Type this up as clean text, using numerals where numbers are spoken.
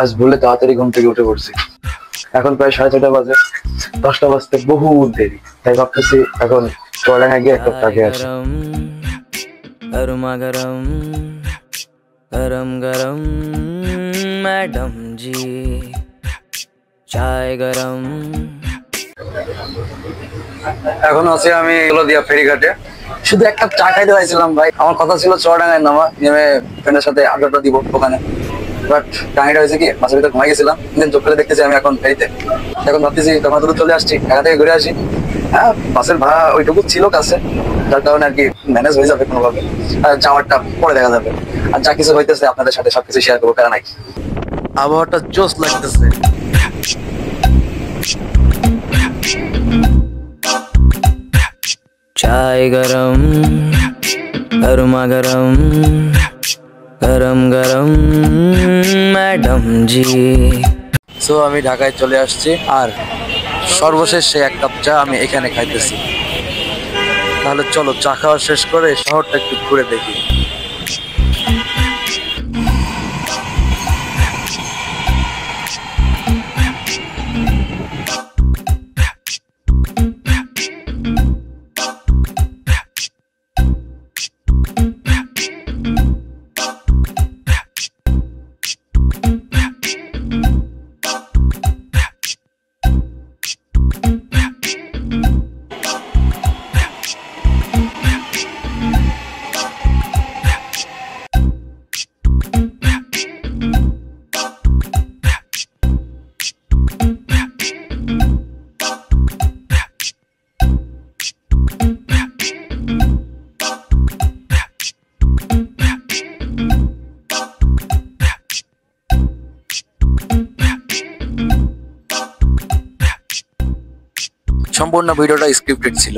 আজ ভুলে তাড়াতাড়ি ঘুম থেকে উঠে পড়ছি। এখন প্রায় 6:30 বাজে। 10টা বাজতে বহুত দেরি, তাই ভাবতেছি এখন চুয়াডাঙ্গা গিয়ে একটা চা খেয়ে আসি। गरमा गरम गरम गरम मैडम जी चाय गरम। এখন আছি আমি দিয়া ফেরিঘাটে। শুধু এক কাপ চা খাইতে চাইছিলাম ভাই। আমার কথা ছিল চুয়াডাঙ্গায় নামা, নেমে ফ্রেন্ডের সাথে আড্ডা দিব ওখানে। বাট কাহিনীটা হয়েছে কি, বাসের ভিতরে ঘুমাই গেছিলাম। চোখ করে দেখতেছি আমি এখন ফেরিতে। এখন ভাবতেছি তখন তো চলে আসছি, ঢাকা থেকে ঘুরে আসি। হ্যাঁ, বাসের ভাড়া ওইটুকু ছিল কাছে, যার কারণে আর কি ম্যানেজ হয়ে যাবে কোনোভাবে। আর যাওয়ারটা পরে দেখা যাবে। আর যা কিছু হইতেছে আপনাদের সাথে সবকিছু শেয়ার করবো, কারণ নাই আবহাওয়াটা জোস লাগতেছে। चाय गरम गरमा गरम गरम गरम मैडम जी। সো আমি ঢাকায় চলে আসছি, আর সর্বশেষ সে এক কাপ চা আমি এখানে খাইতেছি। তাহলে চলো চা খাওয়া শেষ করে শহরটা একটু ঘুরে দেখি। সম্পূর্ণ ভিডিওটা স্ক্রিপ্টেড ছিল।